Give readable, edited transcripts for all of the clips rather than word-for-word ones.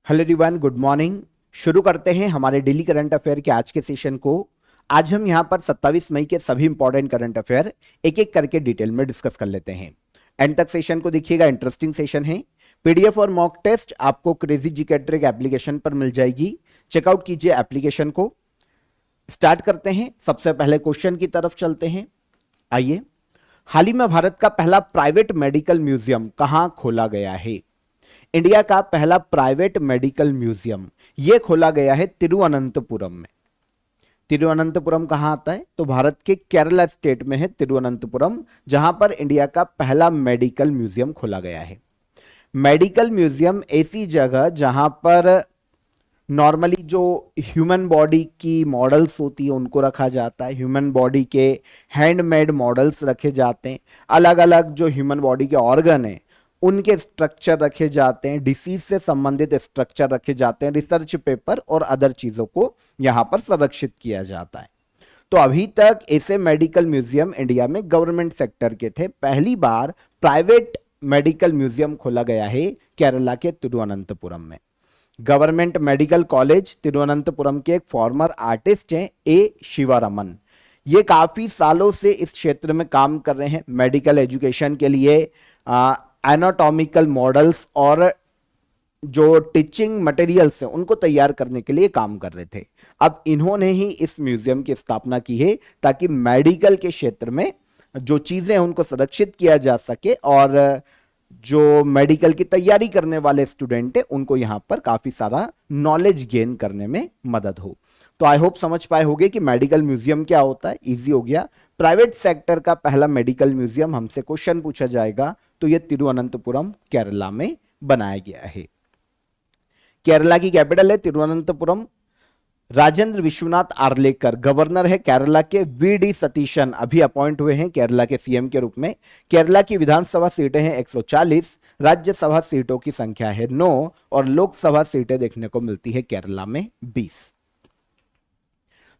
Hello everyone, good morning. शुरू करते हैं हमारे डेली करंट अफेयर के आज के सेशन को। आज हम यहां पर 27 मई के सभी इंपॉर्टेंट करंट अफेयर एक एक करके डिटेल में डिस्कस कर लेते हैं। एंड तक सेशन को देखिएगा, इंटरेस्टिंग सेशन है। पीडीएफ और मॉक टेस्ट आपको क्रेजी जीके ट्रिक एप्लीकेशन पर मिल जाएगी। चेकआउट कीजिए एप्लीकेशन को। स्टार्ट करते हैं, सबसे पहले क्वेश्चन की तरफ चलते हैं। आइए, हाल ही में भारत का पहला प्राइवेट मेडिकल म्यूजियम कहां खोला गया है? इंडिया का पहला प्राइवेट मेडिकल म्यूजियम यह खोला गया है तिरुवनंतपुरम में। तिरुवनंतपुरम कहां आता है? तो भारत के केरला स्टेट में है तिरुवनंतपुरम, जहां पर इंडिया का पहला मेडिकल म्यूजियम खोला गया है। मेडिकल म्यूजियम ऐसी जगह जहां पर नॉर्मली जो ह्यूमन बॉडी की मॉडल्स होती है उनको रखा जाता है, ह्यूमन बॉडी के हैंडमेड मॉडल्स रखे जाते हैं, अलग अलग जो ह्यूमन बॉडी के ऑर्गन है उनके स्ट्रक्चर रखे जाते हैं, डिसीज से संबंधित स्ट्रक्चर रखे जाते हैं, रिसर्च पेपर और अदर चीजों को यहां पर संरक्षित किया जाता है। तो अभी तक ऐसे मेडिकल म्यूजियम इंडिया में गवर्नमेंट सेक्टर के थे। पहली बार प्राइवेट मेडिकल म्यूजियम खोला गया है केरला के तिरुवनंतपुरम में। गवर्नमेंट मेडिकल कॉलेज तिरुवनंतपुरम के एक फॉर्मर आर्टिस्ट हैं ए शिवारमन। ये काफी सालों से इस क्षेत्र में काम कर रहे हैं। मेडिकल एजुकेशन के लिए एनाटॉमिकल मॉडल्स और जो टीचिंग मटेरियल्स हैं उनको तैयार करने के लिए काम कर रहे थे। अब इन्होंने ही इस म्यूजियम की स्थापना की है ताकि मेडिकल के क्षेत्र में जो चीजें हैं उनको संरक्षित किया जा सके और जो मेडिकल की तैयारी करने वाले स्टूडेंट हैं उनको यहां पर काफी सारा नॉलेज गेन करने में मदद हो। तो आई होप समझ पाए होंगे कि मेडिकल म्यूजियम क्या होता है। इजी हो गया। प्राइवेट सेक्टर का पहला मेडिकल म्यूजियम हमसे क्वेश्चन पूछा जाएगा तो यह तिरुवनंतपुरम केरला में बनाया गया है। केरला की कैपिटल है तिरुवनंतपुरम। राजेंद्र विश्वनाथ आर्लेकर गवर्नर है केरला के। वीडी सतीशन अभी अपॉइंट हुए हैं केरला के सीएम के रूप में। केरला की विधानसभा सीटें हैं 140, राज्यसभा सीटों की संख्या है 9 और लोकसभा सीटें देखने को मिलती है केरला में 20।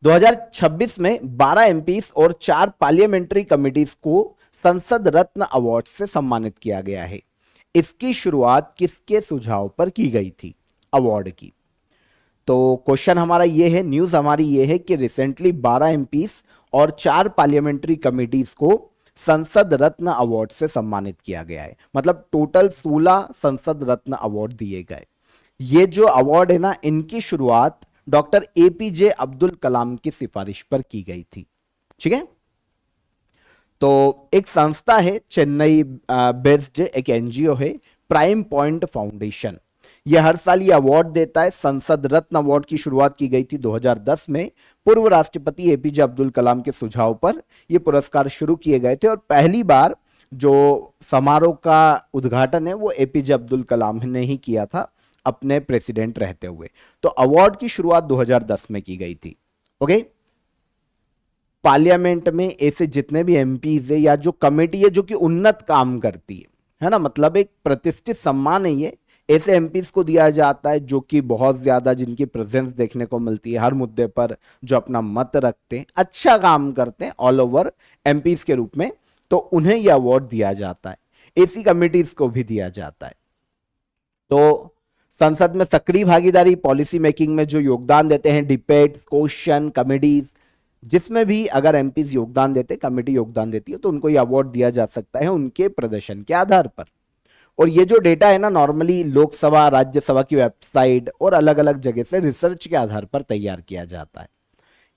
2026 में 12 एमपीज और 4 पार्लियामेंट्री कमिटीज को संसद रत्न अवार्ड से सम्मानित किया गया है। इसकी शुरुआत किसके सुझाव पर की गई थी अवार्ड की? तो क्वेश्चन हमारा ये है, न्यूज हमारी ये है कि रिसेंटली 12 एमपीज और 4 पार्लियामेंट्री कमिटीज को संसद रत्न अवार्ड से सम्मानित किया गया है। मतलब टोटल 16 संसद रत्न अवार्ड दिए गए। ये जो अवार्ड है ना, इनकी शुरुआत डॉक्टर एपीजे अब्दुल कलाम की सिफारिश पर की गई थी। ठीक है। तो एक संस्था है चेन्नई बेस्ड, एक एनजीओ है प्राइम पॉइंट फाउंडेशन। यह हर साल ये अवार्ड देता है। संसद रत्न अवार्ड की शुरुआत की गई थी 2010 में। पूर्व राष्ट्रपति एपीजे अब्दुल कलाम के सुझाव पर यह पुरस्कार शुरू किए गए थे और पहली बार जो समारोह का उद्घाटन है वो एपीजे अब्दुल कलाम ने ही किया था अपने प्रेसिडेंट रहते हुए। तो अवार्ड की शुरुआत 2010 में की गई थी। ओके। पार्लियामेंट में ऐसे जितने भी एमपीज है या जो कमेटी है जो कि उन्नत काम करती है ना, मतलब एक प्रतिष्ठित सम्मान है ये, ऐसे एमपीज को दिया जाता है जो कि बहुत ज्यादा जिनकी प्रेजेंस देखने को मिलती है हर मुद्दे पर, जो अपना मत रखते हैं, अच्छा काम करते हैं ऑल ओवर एमपीज के रूप में, तो उन्हें यह अवार्ड दिया जाता है। ऐसी कमिटीज को भी दिया जाता है। तो संसद में सक्रिय भागीदारी, पॉलिसी मेकिंग में जो योगदान देते हैं, डिबेट, क्वेश्चन, कमेटीज, जिसमें भी अगर एमपीज योगदान देते, कमेटी योगदान देती है, तो उनको यह अवार्ड दिया जा सकता है उनके प्रदर्शन के आधार पर। और ये जो डेटा है ना, नॉर्मली लोकसभा, राज्यसभा की वेबसाइट और अलग अलग जगह से रिसर्च के आधार पर तैयार किया जाता है।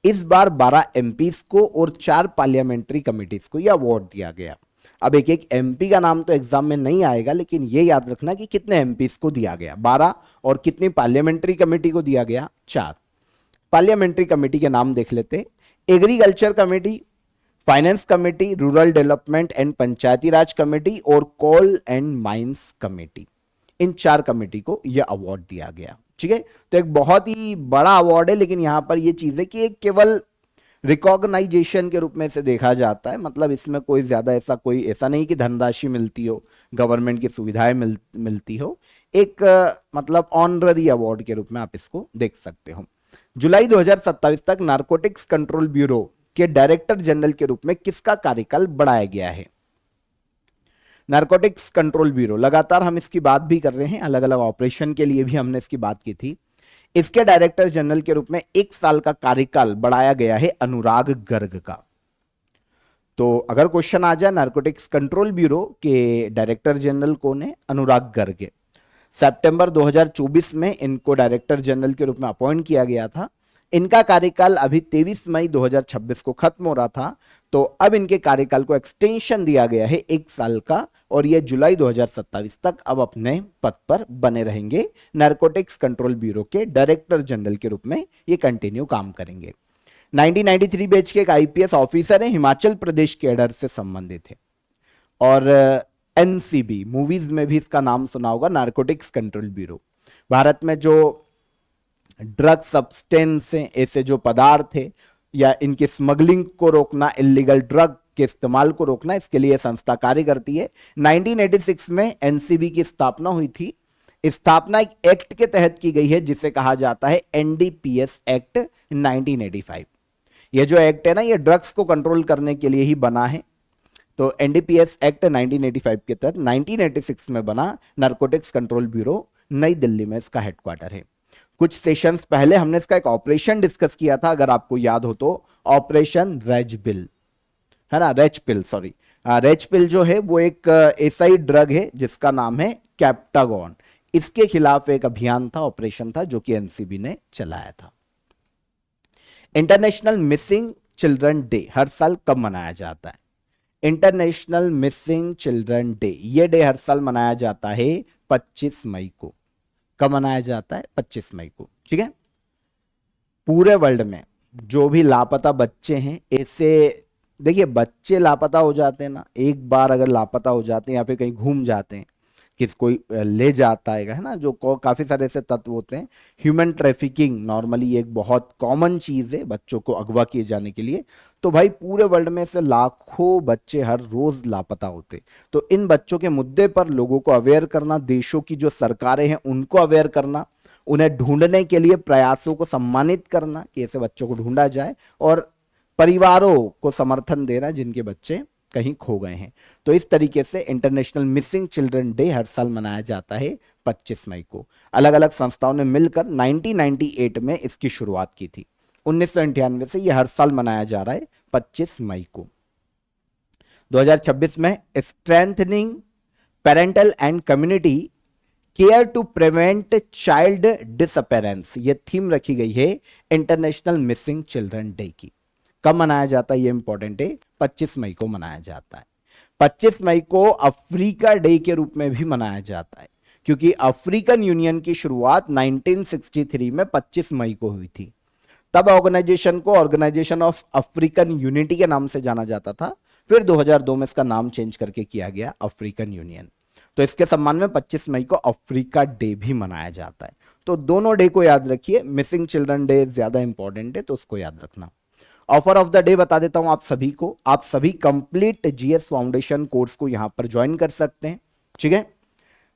इस बार 12 एमपीज को और 4 पार्लियामेंट्री कमिटीज को यह अवार्ड दिया गया। अब एक एक एमपी का नाम तो एग्जाम में नहीं आएगा, लेकिन यह याद रखना कि कितने एमपीज को दिया गया 12 और कितनी पार्लियामेंट्री कमेटी को दिया गया 4। पार्लियामेंट्री कमेटी के नाम देख लेते। Agriculture committee, finance committee, rural development and panchayati raj committee और कोल एंड माइंस कमेटी। इन 4 कमेटी को यह अवार्ड दिया गया। ठीक है। तो एक बहुत ही बड़ा अवार्ड है, लेकिन यहां पर यह चीज है कि एक केवल रिकॉग्नाइजेशन के रूप में से देखा जाता है। मतलब इसमें कोई ज्यादा ऐसा नहीं कि धनराशि मिलती हो, गवर्नमेंट की सुविधाएं मिलती हो। एक मतलब ऑनररी अवार्ड के रूप में आप इसको देख सकते हो। जुलाई 2027 तक नारकोटिक्स कंट्रोल ब्यूरो के डायरेक्टर जनरल के रूप में किसका कार्यकाल बढ़ाया गया है? नारकोटिक्स कंट्रोल ब्यूरो, लगातार हम इसकी बात भी कर रहे हैं, अलग अलग ऑपरेशन के लिए भी हमने इसकी बात की थी। इसके डायरेक्टर जनरल के रूप में 1 साल का कार्यकाल बढ़ाया गया है अनुराग गर्ग का। तो अगर क्वेश्चन आ जाए नारकोटिक्स कंट्रोल ब्यूरो के डायरेक्टर जनरल कौन है, अनुराग गर्ग। सितंबर 2024 में इनको डायरेक्टर जनरल के रूप में अपॉइंट किया गया था। इनका कार्यकाल अभी 23 मई 2026 को खत्म हो रहा था, तो अब इनके कार्यकाल को एक्सटेंशन दिया गया है 1 साल का, और ये जुलाई 2027 तक अब अपने पद पर बने रहेंगे। नारकोटिक्स कंट्रोल ब्यूरो के डायरेक्टर जनरल के रूप में ये कंटिन्यू काम करेंगे। 1993 बैच के एक आईपीएस ऑफिसर हैं, हिमाचल प्रदेश कैडर से संबंधित है। और एनसीबी मूवीज में भी इसका नाम सुना होगा, नारकोटिक्स कंट्रोल ब्यूरो। भारत में जो ड्रग सब्सटेंस हैं, ऐसे जो पदार्थ है या इनकी स्मगलिंग को रोकना, इलीगल ड्रग के इस्तेमाल को रोकना, इसके लिए संस्था कार्य करती है। 1986 में एनसीबी की स्थापना हुई थी। स्थापना एक एक्ट के तहत की गई है जिसे कहा जाता है एनडीपीएस एक्ट 1985। यह जो एक्ट है ना, ये ड्रग्स को कंट्रोल करने के लिए ही बना है। तो एनडीपीएस एक्ट 1985 के तहत 1986 में बना नारकोटिक्स कंट्रोल ब्यूरो, नई दिल्ली में इसका हेडक्वार्टर है। कुछ सेशंस पहले हमने इसका एक ऑपरेशन डिस्कस किया था, अगर आपको याद हो तो, ऑपरेशन रेज बिल, है ना, रेज पिल, सॉरी। रेज पिल जो है वो एक ऐसा ड्रग है जिसका नाम है कैप्टागॉन। इसके खिलाफ एक अभियान था, ऑपरेशन था, जो कि एनसीबी ने चलाया था। इंटरनेशनल मिसिंग चिल्ड्रन डे हर साल कब मनाया जाता है? इंटरनेशनल मिसिंग चिल्ड्रन डे, ये डे हर साल मनाया जाता है 25 मई को। कब मनाया जाता है? 25 मई को, ठीक है। पूरे वर्ल्ड में जो भी लापता बच्चे हैं, ऐसे देखिए बच्चे लापता हो जाते हैं ना, एक बार अगर लापता हो जाते हैं या फिर कहीं घूम जाते हैं, किस कोई ले जाता है ना, जो काफी सारे ऐसे तत्व होते हैं। ह्यूमन ट्रैफिकिंग नॉर्मली एक बहुत कॉमन चीज है बच्चों को अगवा किए जाने के लिए। तो भाई पूरे वर्ल्ड में से लाखों बच्चे हर रोज लापता होते। तो इन बच्चों के मुद्दे पर लोगों को अवेयर करना, देशों की जो सरकारें हैं उनको अवेयर करना, उन्हें ढूंढने के लिए प्रयासों को सम्मानित करना कि ऐसे बच्चों को ढूंढा जाए, और परिवारों को समर्थन देना जिनके बच्चे कहीं खो गए हैं। तो इस तरीके से इंटरनेशनल मिसिंग चिल्ड्रन डे हर साल मनाया जाता है 25 मई को। अलग अलग संस्थाओं ने मिलकर 1998 में इसकी शुरुआत की थी। 1998 से यह हर साल मनाया जा रहा है 25 मई को। 2026 में strengthening parental and community care to prevent child disappearance, यह थीम रखी गई है इंटरनेशनल मिसिंग चिल्ड्रन डे की। कब मनाया जाता है? ये इंपॉर्टेंट है, 25 मई को मनाया जाता है। 25 मई को अफ्रीका डे के रूप में भी मनाया जाता है, क्योंकि अफ्रीकन यूनियन की शुरुआत 1963 में 25 मई को हुई थी। तब ऑर्गेनाइजेशन को ऑर्गेनाइजेशन ऑफ अफ्रीकन यूनिटी के नाम से जाना जाता था। फिर 2002 में इसका नाम चेंज करके किया गया अफ्रीकन यूनियन। तो इसके सम्मान में 25 मई को अफ्रीका डे भी मनाया जाता है। तो दोनों डे को याद रखिए, मिसिंग चिल्ड्रन डे ज्यादा इंपॉर्टेंट है तो उसको याद रखना। ऑफर ऑफ द डे बता देता हूं आप सभी को, आप सभी कंप्लीट जीएस फाउंडेशन कोर्स को यहां पर ज्वाइन कर सकते हैं, ठीक है।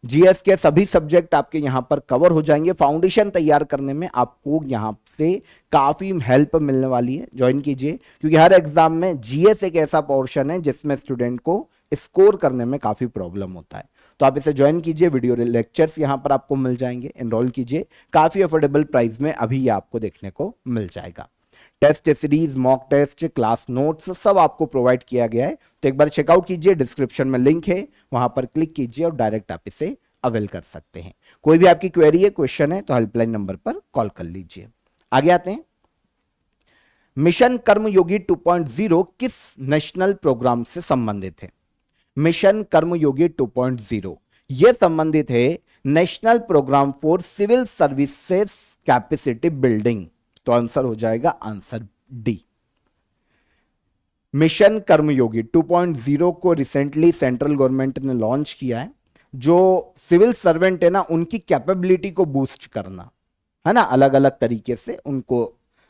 जीएस के सभी सब्जेक्ट आपके यहां पर कवर हो जाएंगे। फाउंडेशन तैयार करने में आपको यहां से काफी हेल्प मिलने वाली है, ज्वाइन कीजिए, क्योंकि हर एग्जाम में जीएस एक ऐसा पोर्शन है जिसमें स्टूडेंट को स्कोर करने में काफी प्रॉब्लम होता है। तो आप इसे ज्वाइन कीजिए, वीडियो लेक्चर्स यहां पर आपको मिल जाएंगे, एनरोल कीजिए, काफी अफोर्डेबल प्राइस में अभी ये आपको देखने को मिल जाएगा। Test series, mock test, class notes सब आपको प्रोवाइड किया गया है। तो एक बार चेकआउट कीजिए, डिस्क्रिप्शन में लिंक है, वहां पर क्लिक कीजिए और डायरेक्ट आप इसे अवेल कर सकते हैं। कोई भी आपकी क्वेरी है, क्वेश्चन है तो हेल्पलाइन नंबर पर कॉल कर लीजिए। आगे आते हैं। मिशन कर्मयोगी 2.0 किस नेशनल प्रोग्राम से संबंधित है? मिशन कर्मयोगी 2.0 यह संबंधित है national programme for civil services capacity building. तो आंसर हो जाएगा आंसर डी। मिशन कर्मयोगी 2.0 को रिसेंटली सेंट्रल गवर्नमेंट ने लॉन्च किया है। जो सिविल सर्वेंट है ना, उनकी कैपेबिलिटी को बूस्ट करना है ना, अलग अलग तरीके से उनको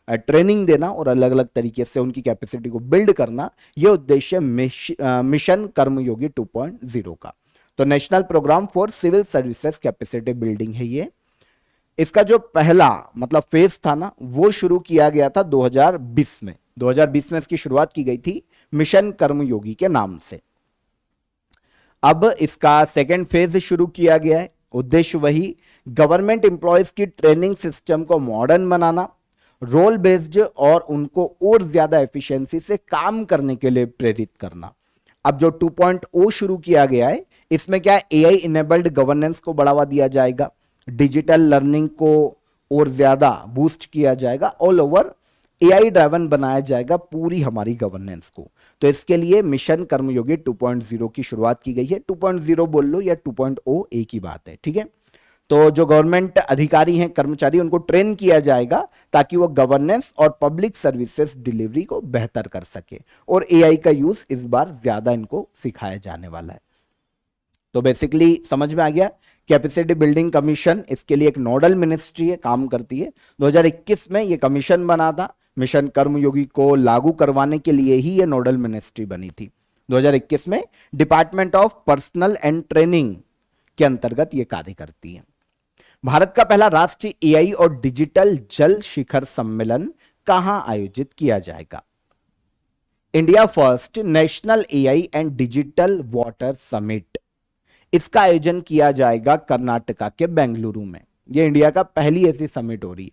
ट्रेनिंग देना और अलग अलग तरीके से उनकी कैपेसिटी को बिल्ड करना, यह उद्देश्य मिशन कर्मयोगी 2.0 का। तो national programme for civil services capacity building है ये। इसका जो पहला मतलब फेज था ना, वो शुरू किया गया था 2020 में। 2020 में इसकी शुरुआत की गई थी मिशन कर्मयोगी के नाम से। अब इसका सेकेंड फेज शुरू किया गया है। उद्देश्य वही, गवर्नमेंट एम्प्लॉयज की ट्रेनिंग सिस्टम को मॉडर्न बनाना, रोल बेस्ड और उनको और ज्यादा एफिशिएंसी से काम करने के लिए प्रेरित करना। अब जो 2.0 शुरू किया गया है, इसमें क्या है, एआई इनेबल्ड गवर्नेंस को बढ़ावा दिया जाएगा, डिजिटल लर्निंग को और ज्यादा बूस्ट किया जाएगा, ऑल ओवर एआई ड्राइवन बनाया जाएगा पूरी हमारी गवर्नेंस को। तो इसके लिए मिशन कर्मयोगी 2.0 की शुरुआत की गई है। 2.0 बोल लो या 2.0 एक ही बात है, ठीक है। तो जो गवर्नमेंट अधिकारी हैं, कर्मचारी, उनको ट्रेन किया जाएगा ताकि वो गवर्नेंस और पब्लिक सर्विसेज डिलीवरी को बेहतर कर सके, और एआई का यूज इस बार ज्यादा इनको सिखाया जाने वाला है। तो बेसिकली समझ में आ गया, कैपेसिटी बिल्डिंग कमीशन इसके लिए एक नोडल मिनिस्ट्री है, काम करती है। 2021 में ये कमीशन बना था, मिशन कर्मयोगी को लागू करवाने के लिए ही ये नोडल मिनिस्ट्री बनी थी। 2021 में department of personal and training के अंतर्गत ये कार्य करती है। भारत का पहला राष्ट्रीय एआई और डिजिटल जल शिखर सम्मेलन कहां आयोजित किया जाएगा? India first national AI and digital water summit, इसका आयोजन किया जाएगा कर्नाटका के बेंगलुरु में। यह इंडिया का पहली ऐसी समिट हो रही है,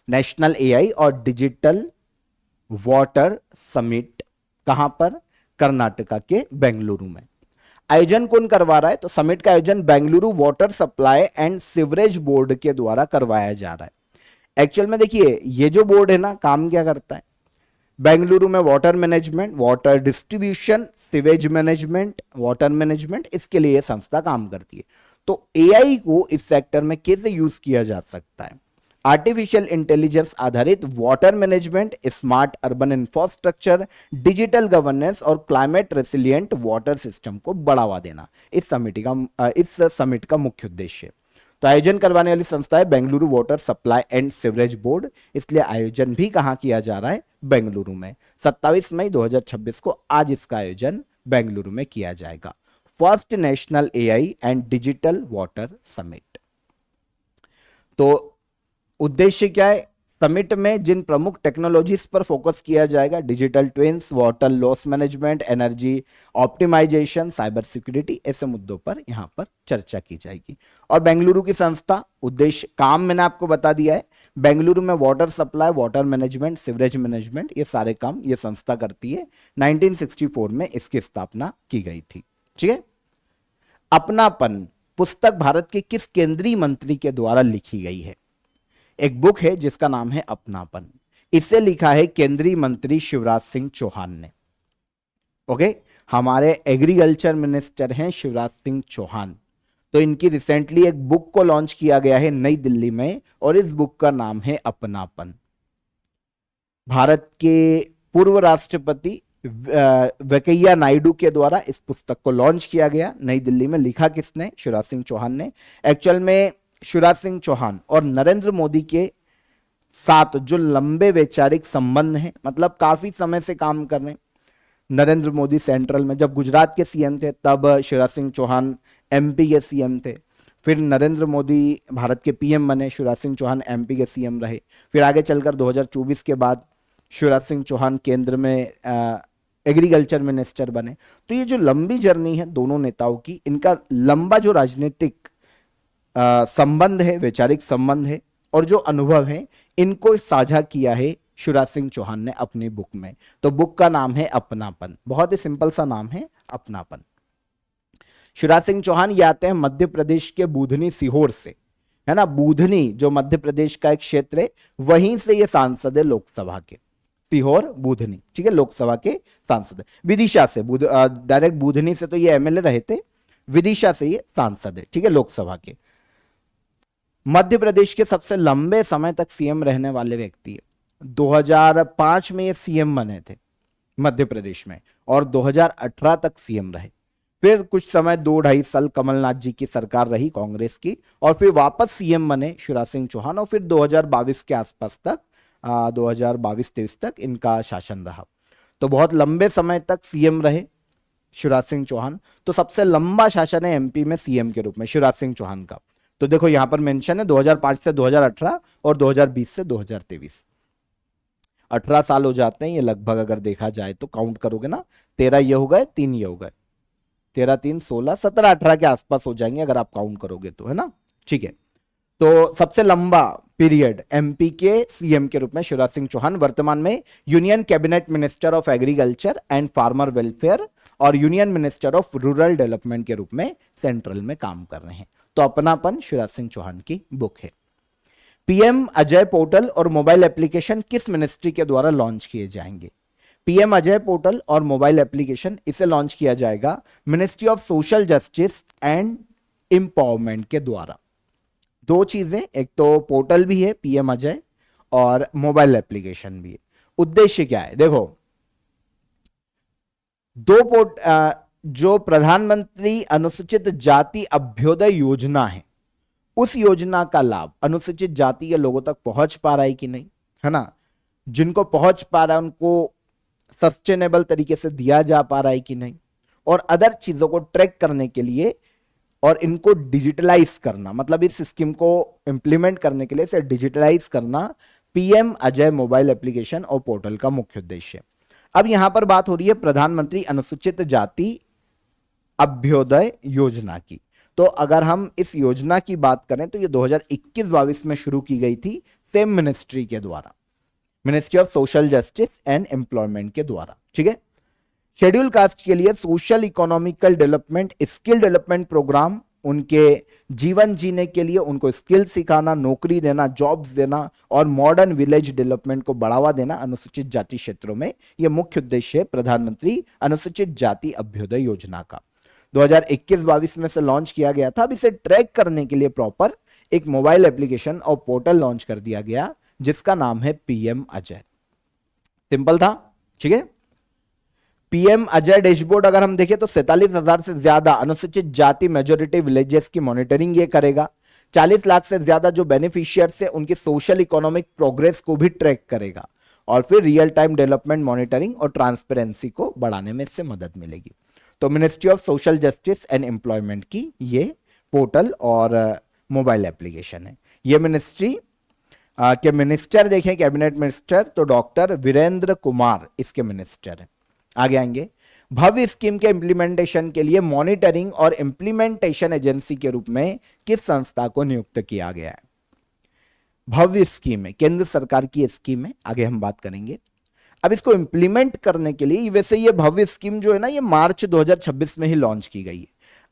नेशनल एआई और डिजिटल वाटर समिट। कहां पर? कर्नाटका के बेंगलुरु में। आयोजन कौन करवा रहा है? तो समिट का आयोजन Bengaluru water supply and sewerage board के द्वारा करवाया जा रहा है। एक्चुअल में देखिए, ये जो बोर्ड है ना, काम क्या करता है? बेंगलुरु में water management, water distribution, sewage management, water management, इसके लिए यह संस्था काम करती है। तो एआई को इस सेक्टर में कैसे यूज किया जा सकता है? आर्टिफिशियल इंटेलिजेंस आधारित water management, smart urban infrastructure, digital governance और क्लाइमेट रेसिलिएंट वाटर सिस्टम को बढ़ावा देना इस समिट का मुख्य उद्देश्य है। तो आयोजन करवाने वाली संस्था है Bengaluru water supply and sewerage board, इसलिए आयोजन भी कहां किया जा रहा है? बेंगलुरु में। 27 मई 2026 को आज इसका आयोजन बेंगलुरु में किया जाएगा, first national AI and digital water summit. तो उद्देश्य क्या है? समिट में जिन प्रमुख टेक्नोलॉजीज पर फोकस किया जाएगा, digital twins, water loss management, energy optimisation, cyber security, ऐसे मुद्दों पर यहां पर चर्चा की जाएगी। और बेंगलुरु की संस्था, उद्देश्य, काम मैंने आपको बता दिया है। बेंगलुरु में water supply, water management, sewerage management, ये सारे काम ये संस्था करती है। 1964 में इसकी स्थापना की गई थी, ठीक है। अपनापन पुस्तक भारत के किस केंद्रीय मंत्री के द्वारा लिखी गई है? एक बुक है जिसका नाम है अपनापन, इसे लिखा है केंद्रीय मंत्री शिवराज सिंह चौहान ने। ओके, हमारे एग्रीकल्चर मिनिस्टर हैं शिवराज सिंह चौहान। तो इनकी रिसेंटली एक बुक को लॉन्च किया गया है नई दिल्ली में, और इस बुक का नाम है अपनापन। भारत के पूर्व राष्ट्रपति वेंकैया नायडू के द्वारा इस पुस्तक को लॉन्च किया गया नई दिल्ली में। लिखा किसने? शिवराज सिंह चौहान ने। एक्चुअल में शिवराज सिंह चौहान और नरेंद्र मोदी के साथ जो लंबे वैचारिक संबंध हैं, मतलब काफी समय से काम कर रहे हैं। नरेंद्र मोदी सेंट्रल में जब गुजरात के सीएम थे, तब शिवराज सिंह चौहान एमपी के सीएम थे। फिर नरेंद्र मोदी भारत के पीएम बने, शिवराज सिंह चौहान एमपी के सीएम रहे। फिर आगे चलकर 2024 के बाद शिवराज सिंह चौहान केंद्र में एग्रीकल्चर मिनिस्टर बने। तो ये जो लंबी जर्नी है दोनों नेताओं की, इनका लंबा जो राजनीतिक संबंध है, वैचारिक संबंध है, और जो अनुभव है, इनको साझा किया है शिवराज सिंह चौहान ने अपनी बुक में। तो बुक का नाम है अपनापन, बहुत ही सिंपल सा नाम है, अपनापन। शिवराज सिंह चौहान ये आते हैं मध्य प्रदेश के बुधनी सीहोर से, है ना। बुधनी जो मध्य प्रदेश का एक क्षेत्र है, वहीं से ये सांसद है लोकसभा के, सीहोर बुधनी, ठीक है, लोकसभा के सांसद है। विदिशा से, डायरेक्ट बुधनी से तो ये एमएलए रहे थे, विदिशा से ये सांसद है, ठीक है, लोकसभा के। मध्य प्रदेश के सबसे लंबे समय तक सीएम रहने वाले व्यक्ति है। 2005 में ये सीएम बने थे मध्य प्रदेश में, और 2018 तक सीएम रहे। फिर कुछ समय 2-2.5 साल कमलनाथ जी की सरकार रही, कांग्रेस की, और फिर वापस सीएम बने शिवराज सिंह चौहान, और फिर 2022 के आसपास तक 2022-23 तक इनका शासन रहा। तो बहुत लंबे समय तक सीएम रहे शिवराज सिंह चौहान। तो सबसे लंबा शासन है एमपी में सीएम के रूप में शिवराज सिंह चौहान का। तो देखो यहां पर मेंशन है 2005 से 2018 और 2020 से 2023, 18 साल हो जाते हैं ये लगभग, अगर देखा जाए तो काउंट करोगे ना, 13 ये हो गए, 3 ये हो गए, 13 3 16 17 18 के आसपास हो जाएंगे अगर आप काउंट करोगे तो, है ना। ठीक है, तो सबसे लंबा पीरियड एमपी के सीएम के रूप में शिवराज सिंह चौहान, वर्तमान में union cabinet minister of agriculture and farmer welfare और union minister of rural development के रूप में सेंट्रल में काम कर रहे हैं। तो अपनापन शिवराज सिंह चौहान की बुक है। पीएम अजय पोर्टल और मोबाइल एप्लीकेशन किस मिनिस्ट्री के द्वारा लॉन्च किए जाएंगे? पीएम अजय पोर्टल और मोबाइल एप्लीकेशन इसे लॉन्च किया जाएगा ministry of social justice and empowerment के द्वारा। दो चीजें, एक तो पोर्टल भी है पीएम अजय और मोबाइल एप्लीकेशन भी है। उद्देश्य क्या है? देखो, जो प्रधानमंत्री अनुसूचित जाति अभ्युदय योजना है, उस योजना का लाभ अनुसूचित जाति के लोगों तक पहुंच पा रहा है कि नहीं, है ना। जिनको पहुंच पा रहा है उनको सस्टेनेबल तरीके से दिया जा पा रहा है कि नहीं, और अदर चीजों को ट्रैक करने के लिए और इनको डिजिटलाइज करना, मतलब इस स्कीम को इंप्लीमेंट करने के लिए इसे डिजिटलाइज करना पीएम अजय मोबाइल एप्लीकेशन और पोर्टल का मुख्य उद्देश्य है। अब यहां पर बात हो रही है प्रधानमंत्री अनुसूचित जाति अभ्युदय योजना की। तो अगर हम इस योजना की बात करें तो ये 2021-22 में शुरू की गई थी सेम मिनिस्ट्री के द्वारा, ministry of social justice and employment के द्वारा। ठीक है, शेड्यूल कास्ट के लिए social economical development skill development programme, उनके जीवन जीने के लिए उनको स्किल सिखाना, नौकरी देना, जॉब्स देना और मॉडर्न विलेज डेवलपमेंट को बढ़ावा देना अनुसूचित जाति क्षेत्रों में, यह मुख्य उद्देश्य है प्रधानमंत्री अनुसूचित जाति अभ्युदय योजना का। 2021-22 में से लॉन्च किया गया था। अब इसे ट्रैक करने के लिए प्रॉपर एक मोबाइल एप्लीकेशन और पोर्टल लॉन्च कर दिया गया जिसका नाम है पीएम अजय। सिंपल था, ठीक है। पीएम अजय डैशबोर्ड अगर हम देखें तो 47,000 से ज्यादा अनुसूचित जाति मेजोरिटी विलेजेस की मॉनिटरिंग ये करेगा। 40 लाख से ज्यादा जो बेनिफिशियर्स है उनकी सोशल इकोनॉमिक प्रोग्रेस को भी ट्रैक करेगा और फिर रियल टाइम डेवलपमेंट मॉनिटरिंग और ट्रांसपेरेंसी को बढ़ाने में इससे मदद मिलेगी। तो ministry of social justice and employment की ये पोर्टल और मोबाइल एप्लीकेशन है। ये मिनिस्ट्री के मिनिस्टर देखें, कैबिनेट मिनिस्टर तो डॉक्टर वीरेंद्र कुमार इसके मिनिस्टर हैं। आगे आएंगे, भव्य स्कीम के इंप्लीमेंटेशन के लिए मॉनिटरिंग और इंप्लीमेंटेशन एजेंसी के रूप में किस संस्था को नियुक्त किया गया है? भव्य स्कीम है, केंद्र सरकार की स्कीम है, आगे हम बात करेंगे। अब इसको इंप्लीमेंट करने के लिए, वैसे ये भव्य स्कीम जो है ना, ये मार्च 2026 में ही लॉन्च की गई है।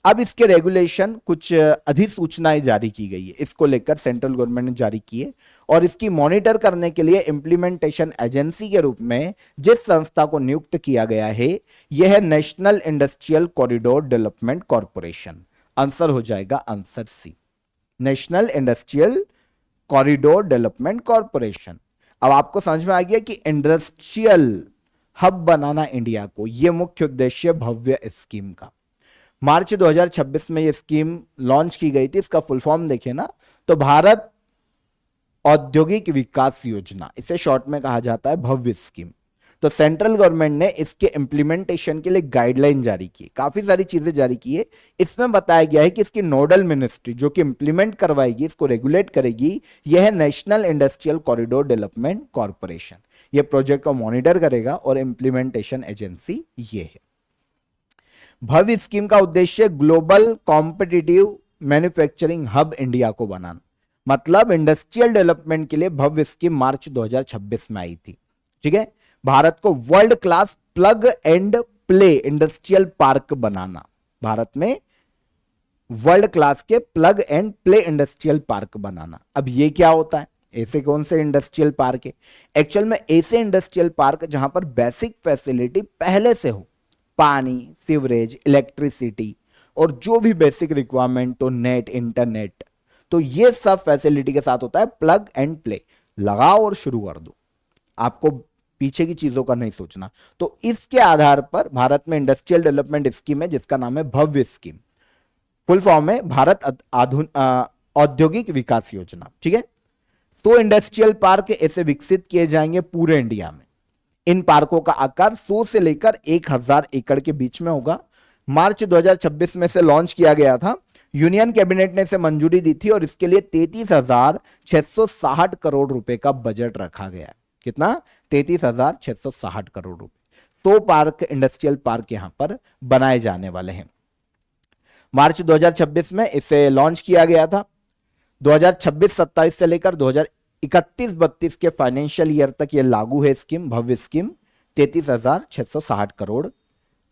अब इसके रेगुलेशन, कुछ अधिसूचनाएं जारी की गई है, इसको लेकर सेंट्रल गवर्नमेंट ने जारी की है और इसकी मॉनिटर करने के लिए इंप्लीमेंटेशन एजेंसी के रूप में जिस संस्था को नियुक्त किया गया है यह है national industrial corridor development corporation. Answer हो जाएगा answer C, national industrial corridor development corporation. अब आपको समझ में आ गया कि इंडस्ट्रियल हब बनाना इंडिया को, यह मुख्य उद्देश्य भव्य स्कीम का। मार्च 2026 में यह स्कीम लॉन्च की गई थी। इसका फुल फॉर्म देखें ना तो भारत औद्योगिक विकास योजना, इसे शॉर्ट में कहा जाता है भव्य स्कीम। तो सेंट्रल गवर्नमेंट ने इसके इंप्लीमेंटेशन के लिए गाइडलाइन जारी की, काफी सारी चीजें जारी की है। इसमें बताया गया है कि इसकी नोडल मिनिस्ट्री जो कि इंप्लीमेंट करवाएगी, इसको रेगुलेट करेगी, यह है national industrial corridor development corporation. यह प्रोजेक्ट को मॉनिटर करेगा और इंप्लीमेंटेशन एजेंसी ये है। भव्य स्कीम का उद्देश्य global competitive manufacturing hub India को बनाना, मतलब इंडस्ट्रियल डेवलपमेंट के लिए भव्य स्कीम मार्च 2026 में आई थी। ठीक है, भारत को world class plug and play industrial park बनाना, भारत में वर्ल्ड क्लास के plug and play industrial park बनाना। अब ये क्या होता है? ऐसे कौन से इंडस्ट्रियल पार्क है? एक्चुअल में ऐसे इंडस्ट्रियल पार्क जहां पर बेसिक फैसिलिटी पहले से हो, पानी, सीवरेज, इलेक्ट्रिसिटी और जो भी बेसिक रिक्वायरमेंट, तो नेट, इंटरनेट, तो ये सब फैसिलिटी के साथ होता है प्लग एंड प्ले। लगाओ और शुरू कर दो, आपको पीछे की चीजों का नहीं सोचना। तो इसके आधार पर भारत में इंडस्ट्रियल डेवलपमेंट स्कीम है जिसका नाम है भव्य स्कीम। फुल फॉर्म है भारत औद्योगिक विकास योजना। ठीक है, 100 इंडस्ट्रियल पार्क ऐसे विकसित किए जाएंगे पूरे इंडिया में। इन पार्कों का आकार 100 से लेकर 1000 एकड़ के बीच में होगा। मार्च 2026 में से लॉन्च किया गया था। यूनियन कैबिनेट ने इसे मंजूरी दी थी और इसके लिए 33,660 करोड़ रुपए का बजट रखा गया है। कितना? 33,660 करोड़ रुपए। 100 पार्क, इंडस्ट्रियल पार्क यहां पर बनाए जाने वाले हैं। मार्च 2026 में इसे लॉन्च किया गया था। 2026-27 से लेकर 2031-32 के फाइनेंशियल ईयर तक ये लागू है स्कीम, भव्य स्कीम। 33,660 करोड़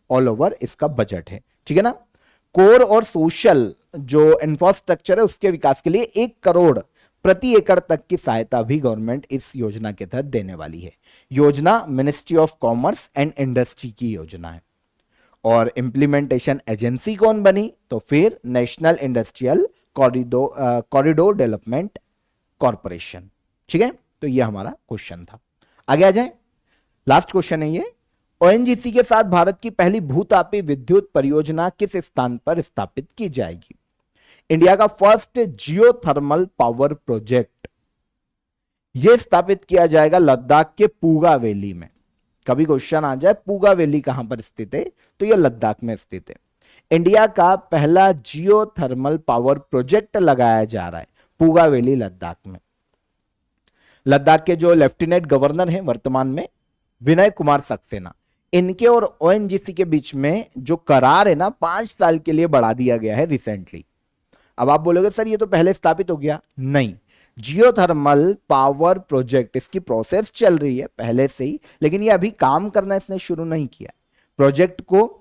ऑल ओवर इसका बजट है, ठीक है ना। कोर और सोशल जो इंफ्रास्ट्रक्चर है उसके विकास के लिए 1 करोड़ प्रति एकड़ तक की सहायता भी गवर्नमेंट इस योजना के तहत देने वाली है। योजना ministry of commerce and industry की योजना है। और इंप्लीमेंटेशन एजेंसी कौन बनी, तो फिर national industrial corridor development corporation, ठीक है। तो ये हमारा क्वेश्चन था। आगे आ जाए, लास्ट क्वेश्चन है ये। ओएनजीसी के साथ भारत की पहली भूतापी विद्युत परियोजना किस स्थान पर स्थापित की जाएगी? इंडिया का फर्स्ट जियोथर्मल पावर प्रोजेक्ट यह स्थापित किया जाएगा लद्दाख के पूगा वैली में। कभी क्वेश्चन आ जाए पूगा वैली कहां पर स्थित है, तो यह लद्दाख में स्थित है। इंडिया का पहला जियोथर्मल पावर प्रोजेक्ट लगाया जा रहा है पूगा वैली लद्दाख में। लद्दाख के जो लेफ्टिनेंट गवर्नर हैं वर्तमान में, विनय कुमार सक्सेना, इनके और ओएनजीसी के बीच में जो करार है ना 5 साल के लिए बढ़ा दिया गया है रिसेंटली। अब आप बोलोगे सर ये तो पहले स्थापित हो गया, नहीं। जियोथर्मल पावर प्रोजेक्ट इसकी प्रोसेस चल रही है पहले से ही, लेकिन ये अभी काम करना इसने शुरू नहीं किया। प्रोजेक्ट को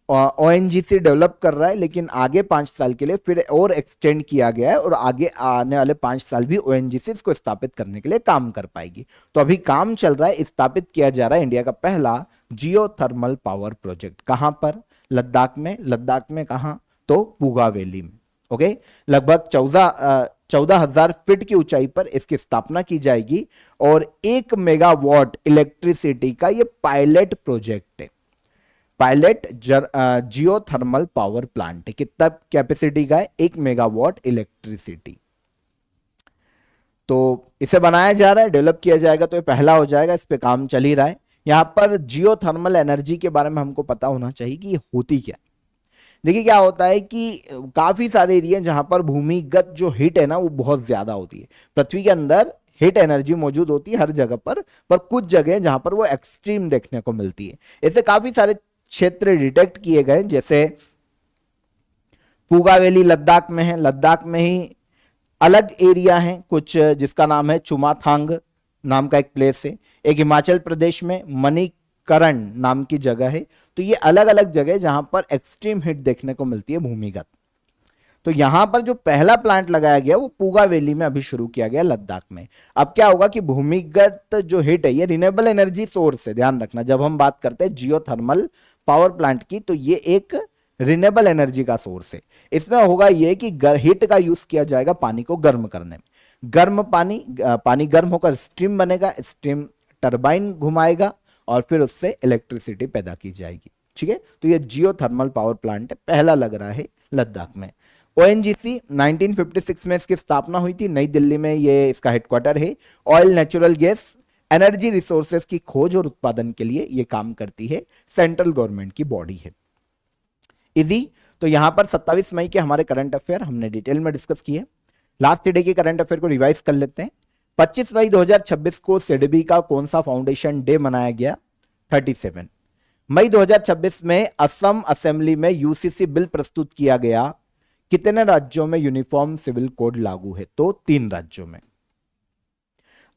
ओएनजीसी डेवलप कर रहा है, लेकिन आगे 5 साल के लिए फिर और एक्सटेंड किया गया है और आगे आने वाले 5 साल भी ओएनजीसी इसको स्थापित करने के लिए काम कर पाएगी। तो अभी काम चल रहा है, स्थापित किया जा रहा है इंडिया का पहला जियोथर्मल पावर प्रोजेक्ट। कहां पर? लद्दाख में। लद्दाख में कहां? तो पूगा वैली में। ओके, लगभग 14,000 फीट की ऊंचाई पर इसकी स्थापना की जाएगी और 1 मेगावाट इलेक्ट्रिसिटी का ये पायलट प्रोजेक्ट है। पायलट जियोथर्मल पावर प्लांट है। कितना कैपेसिटी का है? 1 मेगावाट इलेक्ट्रिसिटी। तो इसे बनाया जा रहा है, डेवलप किया जाएगा, तो ये पहला हो जाएगा। इस पे काम चल ही रहा है। यहां पर जियोथर्मल एनर्जी के बारे में हमको पता होना चाहिए कि ये होती क्या। देखिए क्या होता है कि काफी सारे एरिया जहां पर भूमिगत जो हीट है ना वो बहुत ज्यादा होती है। पृथ्वी के अंदर हीट एनर्जी मौजूद होती है हर जगह पर कुछ जगह जहां पर वो एक्सट्रीम देखने को मिलती है। इससे काफी सारे क्षेत्र डिटेक्ट किए गए, जैसे पूगा वैली लद्दाख में है। लद्दाख में ही अलग एरिया है कुछ, जिसका नाम है चुमाथांग नाम का एक प्लेस है। एक हिमाचल प्रदेश में मणिकरण नाम की जगह है। तो ये अलग अलग जगह जहां पर एक्सट्रीम हीट देखने को मिलती है भूमिगत। तो यहां पर जो पहला प्लांट लगाया गया वो पूगा वैली में अभी शुरू किया गया लद्दाख में। अब क्या होगा कि भूमिगत जो हीट है ये रिन्यूएबल एनर्जी सोर्स है। ध्यान रखना, जब हम बात करते हैं जियोथर्मल पावर प्लांट की, तो ये एक रिन्यूएबल एनर्जी का सोर्स है। इसमें होगा ये कि हीट का यूज किया जाएगा पानी को गर्म करने में। गर्म पानी गर्म होकर स्टीम बनेगा, स्टीम टरबाइन घुमाएगा और फिर उससे इलेक्ट्रिसिटी पैदा की जाएगी, ठीक है। तो ये जियोथर्मल पावर प्लांट पहला लग रहा है लद्दाख में। ओएनजीसी 1956 में इसकी स्थापना हुई थी, नई दिल्ली में ये इसका हेडक्वार्टर है। Oil, natural gas, energy resources की खोज और उत्पादन के लिए यह काम करती है, सेंट्रल गवर्नमेंट की बॉडी है। इजी। तो यहां पर 27 मई के हमारे करंट अफेयर हमने डिटेल में डिस्कस किए। लास्ट डे के करंट अफेयर को रिवाइज कर लेते हैं। 25 मई 2026 को सिडबी का कौन सा फाउंडेशन डे मनाया गया? 37 मई 2026 में असम असेंबली में यूसीसी बिल प्रस्तुत किया गया। कितने राज्यों में यूनिफॉर्म सिविल कोड लागू है? तो 3 राज्यों में।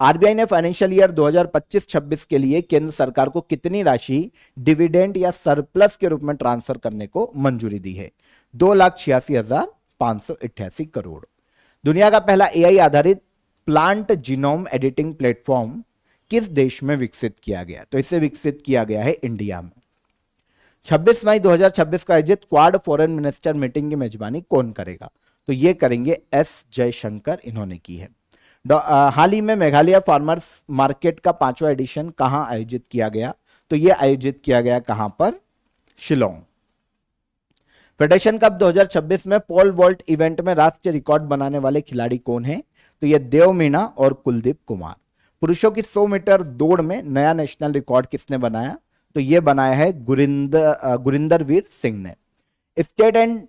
आरबीआई ने फाइनेंशियल ईयर 2025-26 के लिए केंद्र सरकार को कितनी राशि डिविडेंड या सरप्लस के रूप में ट्रांसफर करने को मंजूरी दी है? 2,86,588 करोड़। दुनिया का पहला एआई आधारित प्लांट जीनोम एडिटिंग प्लेटफॉर्म किस देश में विकसित किया गया? तो इसे विकसित किया गया है इंडिया में। 26 मई 2026 को आयोजित क्वाड फॉरेन मिनिस्टर मीटिंग की मेजबानी कौन करेगा? तो ये करेंगे एस जयशंकर, इन्होंने की है। हाल ही में मेघालय फार्मर्स मार्केट का 5वां एडिशन कहां आयोजित किया गया? तो यह आयोजित किया गया कहां पर? शिलोंग। फेडरेशन कप 2026 में पोल वॉल्ट इवेंट में राष्ट्रीय रिकॉर्ड बनाने वाले खिलाड़ी कौन है? तो यह देव मीणा और कुलदीप कुमार। पुरुषों की 100 मीटर दौड़ में नया नेशनल रिकॉर्ड किसने बनाया? तो यह बनाया है गुरिंदर वीर सिंह ने। State and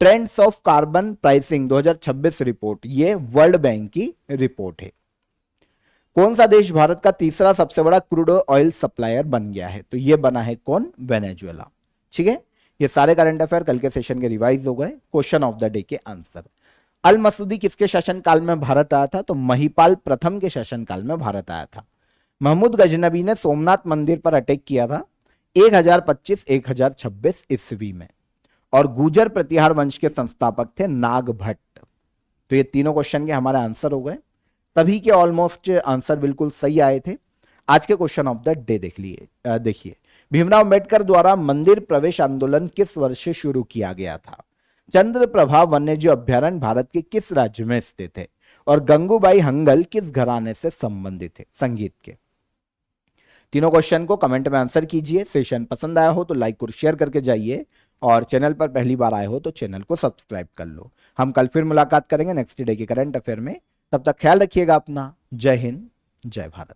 trends of carbon pricing 2026 report, ये वर्ल्ड बैंक की रिपोर्ट है। कौन सा देश भारत का तीसरा सबसे बड़ा क्रूड ऑयल सप्लायर बन गया है? तो ये बना है कौन? वेनेजुएला, ठीक है। ये सारे करंट अफेयर कल के सेशन के रिवाइज हो गए। क्वेश्चन ऑफ द डे के आंसर। अल मसूदी किसके शासनकाल में भारत आया था? तो महिपाल प्रथम के शासनकाल में भारत आया था। महमूद गजनबी ने सोमनाथ मंदिर पर अटैक किया था 1025-1026 ईस्वी में। और गुर्जर प्रतिहार वंश के संस्थापक थे नागभट्ट। तो ये तीनों क्वेश्चन के हमारे आंसर हो गए। सभी के ऑलमोस्ट आंसर बिल्कुल सही आए थे। आज के क्वेश्चन ऑफ द डे देखिए, भीमराव अंबेडकर द्वारा मंदिर प्रवेश आंदोलन किस वर्ष से शुरू किया गया था? चंद्रप्रभा वन्यजीव अभ्यारण्य भारत के किस राज्य में स्थित है? और गंगूबाई हंगल किस घराने से संबंधित है संगीत के? तीनों क्वेश्चन को कमेंट में आंसर कीजिए। सेशन पसंद आया हो तो लाइक और शेयर करके जाइए, और चैनल पर पहली बार आए हो तो चैनल को सब्सक्राइब कर लो। हम कल फिर मुलाकात करेंगे नेक्स्ट डे के करंट अफेयर में। तब तक ख्याल रखिएगा अपना। जय हिंद, जय भारत।